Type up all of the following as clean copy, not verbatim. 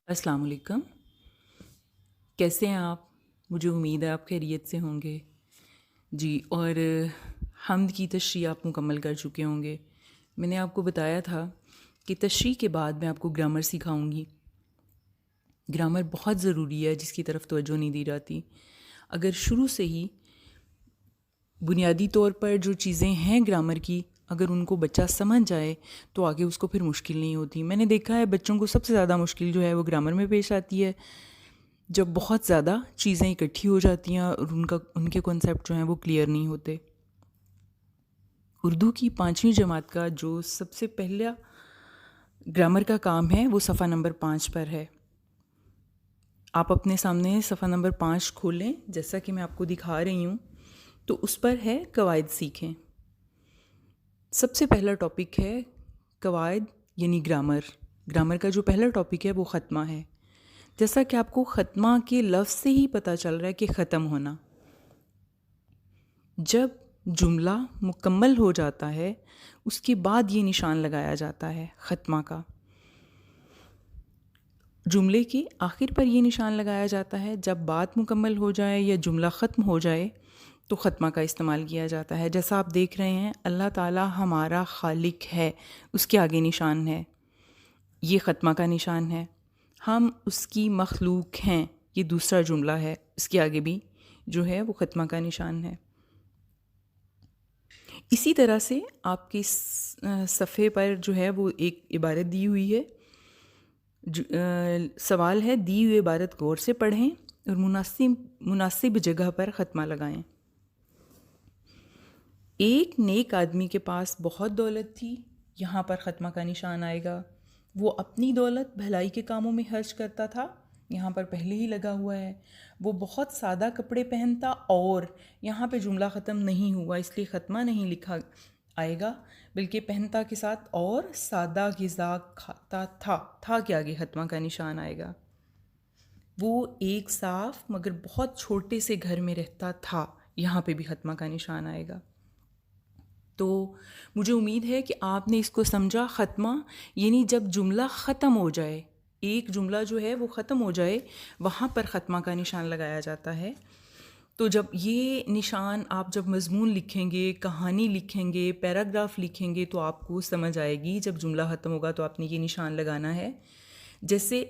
अस्सलाम वालेकुम। कैसे हैं आप? मुझे उम्मीद है आप खैरियत से होंगे जी। और हम्द की तशरीह आप मुकम्मल कर चुके होंगे। मैंने आपको बताया था कि तशरीह के बाद मैं आपको ग्रामर सिखाऊंगी। ग्रामर बहुत ज़रूरी है जिसकी तरफ तवज्जो नहीं दी जाती। अगर शुरू से ही बुनियादी तौर पर जो चीज़ें हैं ग्रामर की, अगर उनको बच्चा समझ जाए तो आगे उसको फिर मुश्किल नहीं होती। मैंने देखा है बच्चों को सबसे ज़्यादा मुश्किल जो है वो ग्रामर में पेश आती है, जब बहुत ज़्यादा चीज़ें इकट्ठी हो जाती हैं और उनके कॉन्सेप्ट जो हैं वो क्लियर नहीं होते। उर्दू की 5वीं जमात का जो सबसे पहला ग्रामर का काम है वो सफ़ा नंबर 5 पर है। आप अपने सामने सफ़ा नंबर 5 खोलें, जैसा कि मैं आपको दिखा रही हूँ, तो उस पर है कवायद सीखें। सबसे पहला टॉपिक है कवायद यानी ग्रामर। ग्रामर का जो पहला टॉपिक है वो ख़त्मा है। जैसा कि आपको ख़त्मा के लफ्ज़ से ही पता चल रहा है कि ख़त्म होना। जब जुमला मुकम्मल हो जाता है उसके बाद ये निशान लगाया जाता है ख़त्मा का। जुमले के आखिर पर ये निशान लगाया जाता है। जब बात मुकम्मल हो जाए या जुमला ख़त्म हो जाए तो ख़त्मा का इस्तेमाल किया जाता है। जैसा आप देख रहे हैं, अल्लाह ताला हमारा खालिक है, उसके आगे निशान है, ये ख़त्मा का निशान है। हम उसकी मखलूक हैं, ये दूसरा जुमला है, इसके आगे भी जो है वो ख़त्मा का निशान है। इसी तरह से आपके सफ़े पर जो है वो एक इबारत दी हुई है। सवाल है, दी हुई इबारत गौर से पढ़ें और मुनासिब जगह पर ख़त्मा लगाएं। एक नेक आदमी के पास बहुत दौलत थी, यहाँ पर ख़त्मा का निशान आएगा। वो अपनी दौलत भलाई के कामों में खर्च करता था, यहाँ पर पहले ही लगा हुआ है। वो बहुत सादा कपड़े पहनता, और यहाँ पे जुमला ख़त्म नहीं हुआ इसलिए ख़त्मा नहीं लिखा आएगा, बल्कि पहनता के साथ और सादा ग़िज़ा खाता था के आगे ख़त्मा का निशान आएगा। वो एक साफ़ मगर बहुत छोटे से घर में रहता था, यहाँ पे भी ख़त्मा का निशान आएगा। तो मुझे उम्मीद है कि आपने इसको समझा। ख़त्मा यानी जब जुमला ख़त्म हो जाए, एक जुमला जो है वो ख़त्म हो जाए, वहाँ पर ख़त्मा का निशान लगाया जाता है। तो जब ये निशान आप जब मज़मून लिखेंगे, कहानी लिखेंगे, पैराग्राफ लिखेंगे, तो आपको समझ आएगी जब जुमला ख़त्म होगा तो आपने ये निशान लगाना है। जैसे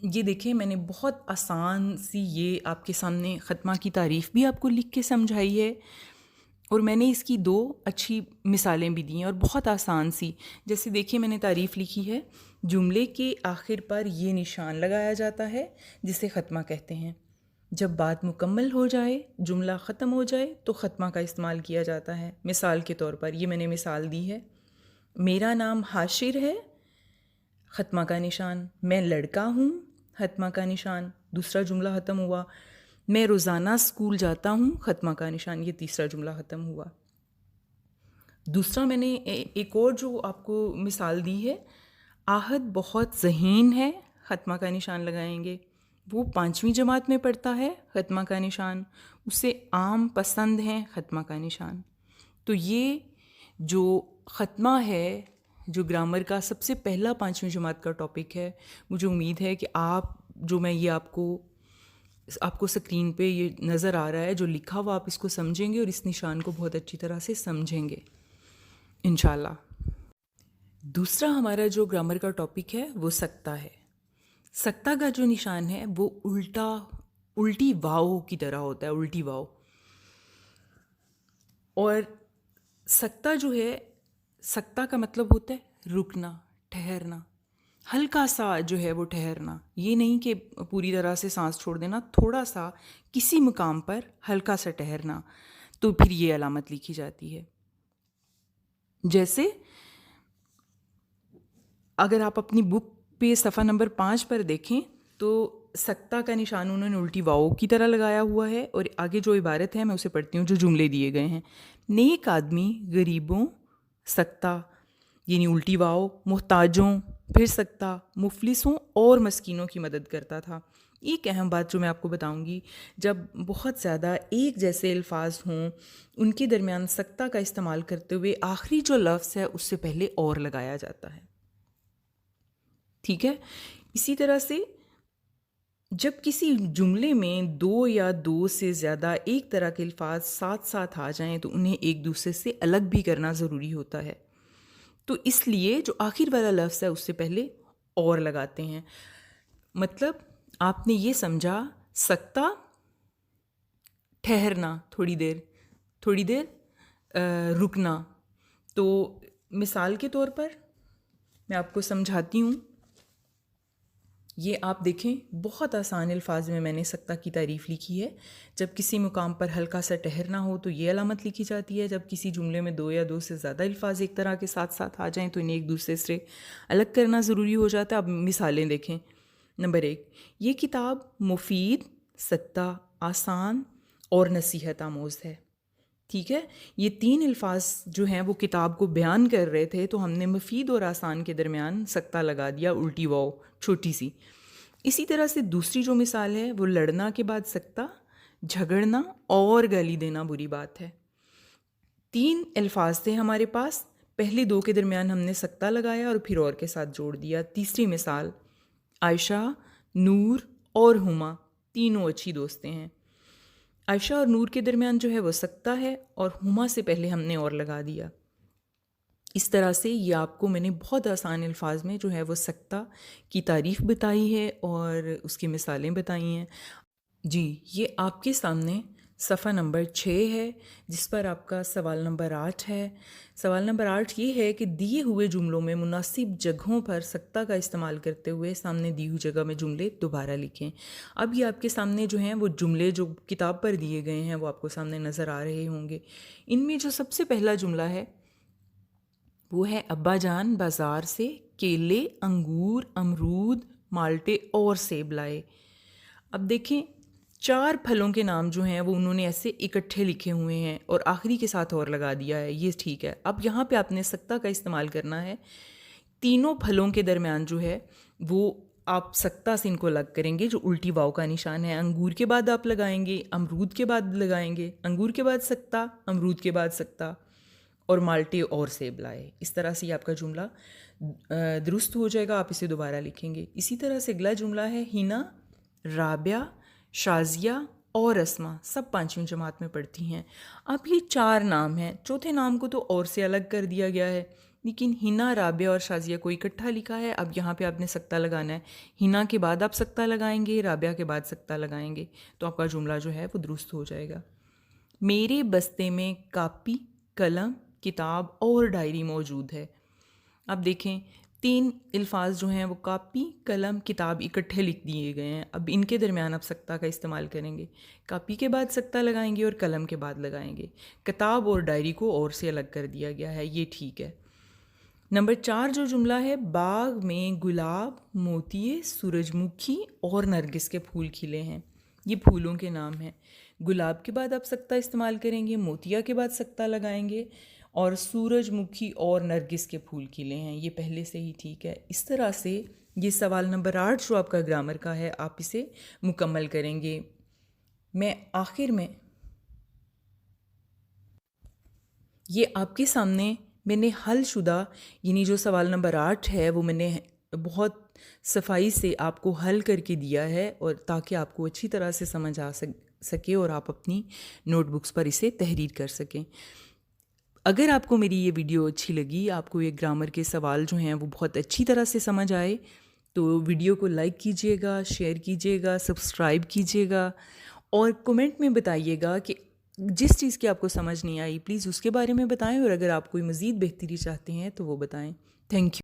ये देखें, मैंने बहुत आसान सी ये आपके सामने ख़त्मा की तारीफ़ भी आपको लिख के समझाई है, और मैंने इसकी 2 अच्छी मिसालें भी दी हैं और बहुत आसान सी। जैसे देखिए, मैंने तारीफ़ लिखी है, जुमले के आखिर पर ये निशान लगाया जाता है जिसे ख़त्मा कहते हैं। जब बात मुकम्मल हो जाए, जुमला ख़त्म हो जाए, तो ख़त्मा का इस्तेमाल किया जाता है। मिसाल के तौर पर ये मैंने मिसाल दी है, मेरा नाम हाशिर है, ख़त्मा का निशान। मैं लड़का हूँ, ख़त्मा का निशान। दूसरा जुमला ख़त्म हुआ। मैं रोज़ाना स्कूल जाता हूँ, ख़त्मा का निशान। ये तीसरा जुमला ख़त्म हुआ। दूसरा मैंने एक और जो आपको मिसाल दी है, आहद बहुत ज़हीन है, ख़त्मा का निशान लगाएंगे। वो 5वीं जमात में पढ़ता है, ख़त्मा का निशान। उसे आम पसंद हैं, ख़त्मा का निशान। तो ये जो ख़त्मा है, जो ग्रामर का सबसे पहला 5वीं जमात का टॉपिक है, मुझे उम्मीद है कि आप जो मैं ये आपको स्क्रीन पे ये नज़र आ रहा है जो लिखा हुआ, आप इसको समझेंगे और इस निशान को बहुत अच्छी तरह से समझेंगे इंशाल्लाह। दूसरा हमारा जो ग्रामर का टॉपिक है वो सकता है। सकता का जो निशान है वो उल्टी वाव की तरह होता है, उल्टी वाव। और सकता जो है, सकता का मतलब होता है रुकना, ठहरना, हल्का सा जो है वो ठहरना। ये नहीं कि पूरी तरह से सांस छोड़ देना, थोड़ा सा किसी मुकाम पर हल्का सा ठहरना, तो फिर ये अलामत लिखी जाती है। जैसे अगर आप अपनी बुक पे सफ़ा नंबर 5 पर देखें तो सकता का निशान उन्होंने उल्टी वाव की तरह लगाया हुआ है, और आगे जो इबारत है मैं उसे पढ़ती हूँ, जो जुमले दिए गए हैं। नेक आदमी गरीबों, सकता यानी उल्टी वाव, मोहताजों, फिर सकता, मुफलिसों और मस्कीनों की मदद करता था। एक अहम बात जो मैं आपको बताऊंगी, जब बहुत ज़्यादा एक जैसे अल्फाज हों, उनके दरमियान सकता का इस्तेमाल करते हुए आखिरी जो लफ्ज़ है उससे पहले और लगाया जाता है। ٹھیک ہے. اسی طرح سے جب کسی جملے میں دو یا دو سے زیادہ ایک طرح کے الفاظ ساتھ ساتھ آ جائیں تو انہیں ایک دوسرے سے الگ بھی کرنا ضروری ہوتا ہے. تو اس لیے جو آخر والا لفظ ہے اس سے پہلے اور لگاتے ہیں. مطلب آپ نے یہ سمجھا سکتا ٹھہرنا، تھوڑی دیر رکنا. تو مثال کے طور پر میں آپ کو سمجھاتی ہوں. یہ آپ دیکھیں بہت آسان الفاظ میں نے سکتا کی تعریف لکھی ہے. جب کسی مقام پر ہلکا سا ٹھہرنا ہو تو یہ علامت لکھی جاتی ہے. جب کسی جملے میں دو یا دو سے زیادہ الفاظ ایک طرح کے ساتھ ساتھ آ جائیں تو انہیں ایک دوسرے سے الگ کرنا ضروری ہو جاتا ہے. اب مثالیں دیکھیں. نمبر 1، یہ کتاب مفید، سکتا، آسان اور نصیحت آموز ہے. ٹھیک ہے، یہ 3 الفاظ جو ہیں وہ کتاب کو بیان کر رہے تھے تو ہم نے مفید اور آسان کے درمیان سکتا لگا دیا، الٹی واو چھوٹی سی. اسی طرح سے دوسری جو مثال ہے وہ لڑنا کے بعد سکتا، جھگڑنا اور گالی دینا بری بات ہے. 3 الفاظ تھے ہمارے پاس، پہلے 2 کے درمیان ہم نے سکتا لگایا اور پھر اور کے ساتھ جوڑ دیا. تیسری مثال، عائشہ، نور اور ہما تینوں اچھی دوستیں ہیں. عائشہ اور نور کے درمیان جو ہے وہ سکتا ہے اور ہما سے پہلے ہم نے اور لگا دیا. اس طرح سے یہ آپ کو میں نے بہت آسان الفاظ میں جو ہے وہ سکتا کی تعریف بتائی ہے اور اس کی مثالیں بتائی ہیں. جی، یہ آپ کے سامنے صفحہ نمبر 6 ہے جس پر آپ کا سوال نمبر 8 ہے. سوال نمبر 8 یہ ہے کہ دیے ہوئے جملوں میں مناسب جگہوں پر سکتا کا استعمال کرتے ہوئے سامنے دی ہوئی جگہ میں جملے دوبارہ لکھیں. اب یہ آپ کے سامنے جو ہیں وہ جملے جو کتاب پر دیے گئے ہیں وہ آپ کو سامنے نظر آ رہے ہوں گے. ان میں جو سب سے پہلا جملہ ہے وہ ہے ابا جان بازار سے کیلے، انگور، امرود، مالٹے اور سیب لائے. اب دیکھیں 4 پھلوں کے نام جو ہیں وہ انہوں نے ایسے اکٹھے لکھے ہوئے ہیں اور آخری کے ساتھ اور لگا دیا ہے. یہ ٹھیک ہے. اب یہاں پہ آپ نے سکتا کا استعمال کرنا ہے. تینوں پھلوں کے درمیان جو ہے وہ آپ سکتا سے ان کو الگ کریں گے جو الٹی واو کا نشان ہے. انگور کے بعد آپ لگائیں گے، امرود کے بعد لگائیں گے، انگور کے بعد سکتا، امرود کے بعد سکتا اور مالٹے اور سیب لائے. اس طرح سے یہ آپ کا جملہ درست ہو جائے گا. آپ اسے دوبارہ لکھیں گے. اسی طرح سے اگلا جملہ ہے ہینا، رابعہ، شازیہ اور اسما سب 5ویں جماعت میں پڑھتی ہیں. اب یہ 4 نام ہیں. چوتھے نام کو تو اور سے الگ کر دیا گیا ہے لیکن ہینا، رابعہ اور شازیہ کو اکٹھا لکھا ہے. اب یہاں پہ آپ نے سکتا لگانا ہے. ہینا کے بعد آپ سکتا لگائیں گے، رابعہ کے بعد سکتا لگائیں گے تو آپ کا جملہ جو ہے وہ درست ہو جائے گا. میرے بستے میں کاپی، قلم، کتاب اور ڈائری موجود ہے. اب دیکھیں 3 الفاظ جو ہیں وہ کاپی، قلم، کتاب اکٹھے لکھ دیے گئے ہیں. اب ان کے درمیان آپ سکتا کا استعمال کریں گے. کاپی کے بعد سکتا لگائیں گے اور قلم کے بعد لگائیں گے. کتاب اور ڈائری کو اور سے الگ کر دیا گیا ہے. یہ ٹھیک ہے. نمبر 4 جو جملہ ہے، باغ میں گلاب، موتیے، سورج مکھی اور نرگس کے پھول کھلے ہیں. یہ پھولوں کے نام ہیں. گلاب کے بعد آپ سکتا استعمال کریں گے، موتیا کے بعد سکتا لگائیں گے اور سورج مکھی اور نرگس کے پھول کھلے ہیں. یہ پہلے سے ہی ٹھیک ہے. اس طرح سے یہ سوال نمبر 8 جو آپ کا گرامر کا ہے آپ اسے مکمل کریں گے. میں آخر میں یہ آپ کے سامنے میں نے حل شدہ یعنی جو سوال نمبر 8 ہے وہ میں نے بہت صفائی سے آپ کو حل کر کے دیا ہے اور تاکہ آپ کو اچھی طرح سے سمجھ آ سکے اور آپ اپنی نوٹ بکس پر اسے تحریر کر سکیں. اگر آپ کو میری یہ ویڈیو اچھی لگی، آپ کو یہ گرامر کے سوال جو ہیں وہ بہت اچھی طرح سے سمجھ آئے تو ویڈیو کو لائک کیجیے گا، شیئر کیجیے گا، سبسکرائب کیجیے گا اور کومنٹ میں بتائیے گا کہ جس چیز کی آپ کو سمجھ نہیں آئی پلیز اس کے بارے میں بتائیں اور اگر آپ کوئی مزید بہتری چاہتے ہیں تو وہ بتائیں. Thank you.